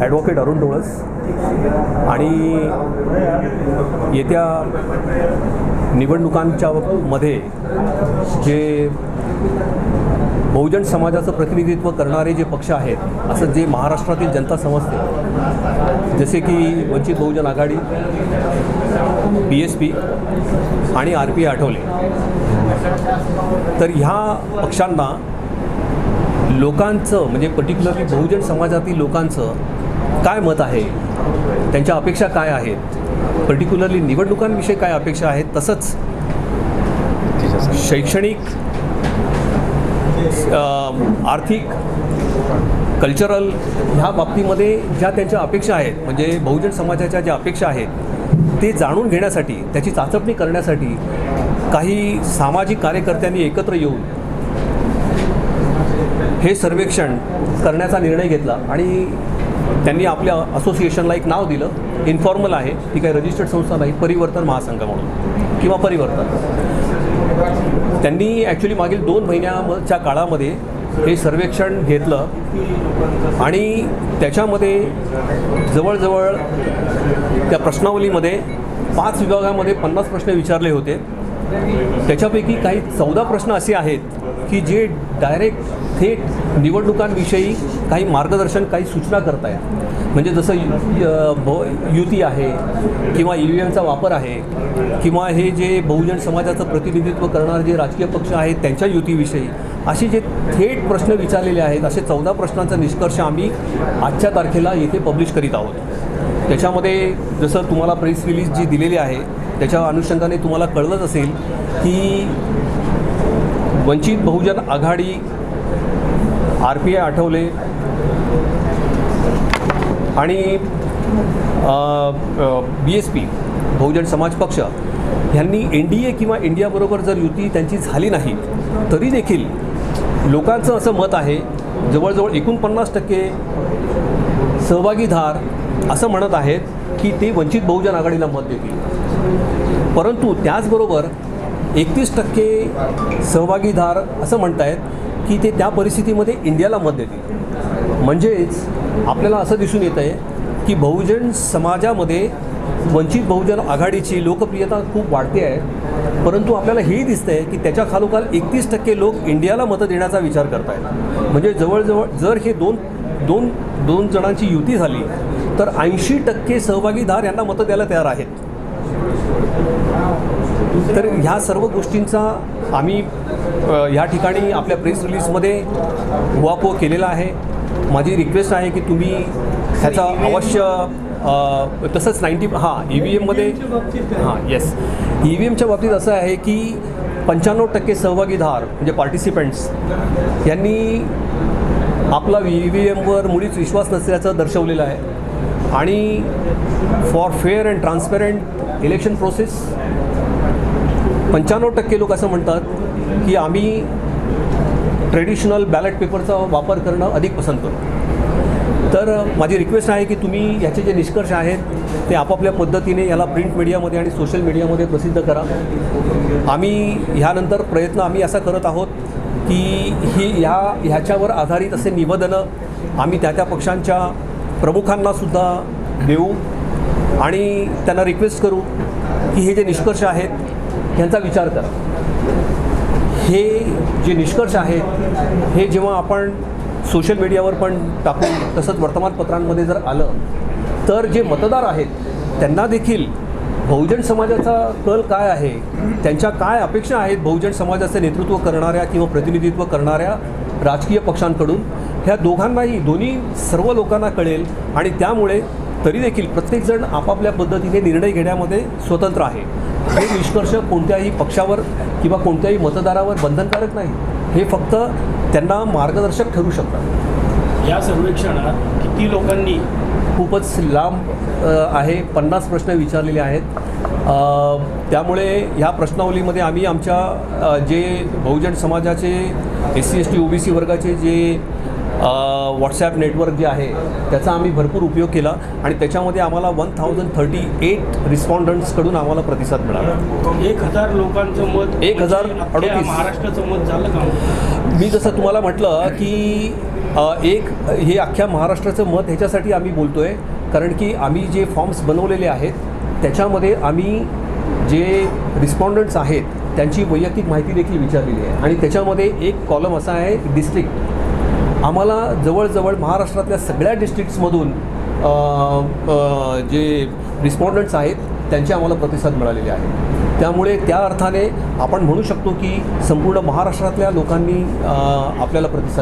Advocate Arun डोळस आणि येत्या निवडणुकांच्या मध्ये जे बहुजन समाजाचं प्रतिनिधित्व करणारे जे पक्ष आहेत असं जे महाराष्ट्रातील जनता समजते, जसे की वंचित बहुजन आघाडी, BSP आणि RPI आठवले, तर ह्या पक्षांना लोकांचं म्हणजे पर्टिक्युलरली बहुजन समाजातील लोकांचं काय मत आहे, त्यांच्या अपेक्षा काय आहेत, पर्टिक्युलरली निवडणुकांविषयी काय अपेक्षा आहेत, तसंच शैक्षणिक, आर्थिक, कल्चरल ह्या बाबतीमध्ये ज्या त्यांच्या अपेक्षा आहेत, म्हणजे बहुजन समाजाच्या ज्या अपेक्षा आहेत ते जाणून घेण्यासाठी, त्याची चाचपणी करण्यासाठी काही सामाजिक कार्यकर्त्यांनी एकत्र येऊन हे सर्वेक्षण करण्याचा निर्णय घेतला आणि त्यांनी आपल्या असोसिएशनला एक नाव दिलं. इन्फॉर्मल आहे, ती काही रजिस्टर्ड संस्था नाही, परिवर्तन महासंघ म्हणून किंवा परिवर्तन. त्यांनी ॲक्च्युली मागील 2 महिन्याच्या काळामध्ये हे सर्वेक्षण घेतलं आणि त्याच्यामध्ये जवळजवळ त्या प्रश्नावलीमध्ये 5 विभागामध्ये 50 प्रश्न विचारले होते. त्याच्यापैकी काही 14 प्रश्न असे आहेत की जे डायरेक्ट थेट निवडणुकांविषयी काही मार्गदर्शन, काही सूचना करत आहेत. म्हणजे जसं युती आहे किंवा EVMचा वापर आहे किंवा हे जे बहुजन समाजाचं प्रतिनिधित्व करणारे जे राजकीय पक्ष आहेत त्यांच्या युतीविषयी असे जे थेट प्रश्न विचारलेले आहेत, असे 14 प्रश्नांचा निष्कर्ष आम्ही आजच्या तारखेला येथे पब्लिश करीत आहोत. त्याच्यामध्ये जसं तुम्हाला प्रेस रिलीज जी दिलेली आहे त्याच्या अनुषंगाने तुम्हाला कळलंच असेल की वंचित बहुजन आघाडी, RPI आठवले आणि BSP बहुजन समाज पक्ष ह्यांनी NDA किंवा इंडियाबरोबर जर युती त्यांची झाली नाही तरी देखील लोकांचं असं मत आहे, जवळजवळ 49% सहभागीदार असं म्हणत आहेत की ते वंचित बहुजन आघाडीला मत देतील. परंतु त्याचबरोबर 31% सहभागीदार असं म्हणत आहेत की ते त्या परिस्थितीमध्ये इंडियाला मत देतील. म्हणजेच आपल्याला असं दिसून येतं आहे की बहुजन समाजामध्ये वंचित बहुजन आघाडीची लोकप्रियता खूप वाढते आहे, परंतु आपल्याला हेही दिसतं आहे की त्याच्या खालोखाल 31% लोक इंडियाला मतं देण्याचा विचार करत आहेत. म्हणजे जवळजवळ जर हे दोन जणांची युती झाली तर 80% सहभागीदार यांना मतं द्यायला तयार आहेत. तर ह्या सर्व गोष्टींचा आम्ही ह्या ठिकाणी आपल्या प्रेस रिलीजमध्ये उहापोह केलेला आहे. माझी रिक्वेस्ट आहे की तुम्ही ह्याचा अवश्य तसंच EVMमध्ये EVMच्या बाबतीत असं आहे की 95% सहभागीदार म्हणजे पार्टिसिपंट्स यांनी आपला EVMवर मुळीच विश्वास नसल्याचं दर्शवलेलं आहे आणि for fair and transparent election process 95% लोक असं म्हणतात की आम्ही ट्रेडिशनल बॅलेट पेपरचा वापर करणं अधिक पसंत करू. तर माझी रिक्वेस्ट आहे की तुम्ही याचे जे निष्कर्ष आहेत ते आपापल्या पद्धतीने याला प्रिंट मीडियामध्ये आणि सोशल मीडियामध्ये प्रसिद्ध करा. आम्ही ह्यानंतर प्रयत्न आम्ही असा करत आहोत की ह्याच्यावर आधारित असे निवेदनं आम्ही त्या पक्षांच्या प्रमुखांनासुद्धा देऊ आणि त्यांना रिक्वेस्ट करू की हे जे निष्कर्ष आहेत ह्यांचा विचार करा. हे जे निष्कर्ष आहेत हे जेव्हा आपण सोशल मीडियावर पण टाकून तसंच वर्तमानपत्रांमध्ये जर आलं तर जे मतदार आहेत त्यांना देखील बहुजन समाजाचा कल काय आहे, त्यांच्या काय अपेक्षा आहेत बहुजन समाजाचे नेतृत्व करणाऱ्या किंवा प्रतिनिधित्व करणाऱ्या राजकीय पक्षांकडून, ह्या दोन्ही सर्व लोकांना कळेल आणि त्यामुळे तरी देखील प्रत्येकजण आपापल्या पद्धतीने निर्णय घेण्यामध्ये स्वतंत्र आहे. हे निष्कर्ष कोणत्याही पक्षावर किंवा कोणत्याही मतदारावर बंधनकारक नाही, हे फक्त त्यांना मार्गदर्शक ठरू शकतात. या सर्वेक्षणात किती लोकांनी खूपच लांब आहे, 50 प्रश्न विचारलेले आहेत. त्यामुळे ह्या प्रश्नावलीमध्ये आम्ही आमच्या जे बहुजन समाजाचे SC ST OBC वर्गाचे जे व्हॉट्सॲप नेटवर्क जे आहे त्याचा आम्ही भरपूर उपयोग केला आणि त्याच्यामध्ये आम्हाला 1038 रिस्पॉन्डंट्सकडून आम्हाला प्रतिसाद मिळाला. 1000 लोकांचं मत 1038. अख्ख्या महाराष्ट्राचं मत झालं का? मी जसं तुम्हाला म्हटलं की हे अख्ख्या महाराष्ट्राचं मत ह्याच्यासाठी आम्ही बोलतो आहे कारण की आम्ही जे फॉर्म्स बनवलेले आहेत त्याच्यामध्ये आम्ही जे रिस्पॉन्डंट्स आहेत त्यांची वैयक्तिक माहिती देखील विचारलेली आहे आणि त्याच्यामध्ये एक कॉलम असा आहे डिस्ट्रिक्ट. आम्हाला जवळजवळ महाराष्ट्रातल्या सगळ्या डिस्ट्रिक्ट्समधून जे रिस्पॉन्डंट्स आहेत त्यांचे आम्हाला प्रतिसाद मिळालेले आहेत. त्यामुळे त्या अर्थाने आपण म्हणू शकतो की संपूर्ण महाराष्ट्रातल्या लोकांनी आपल्याला प्रतिसाद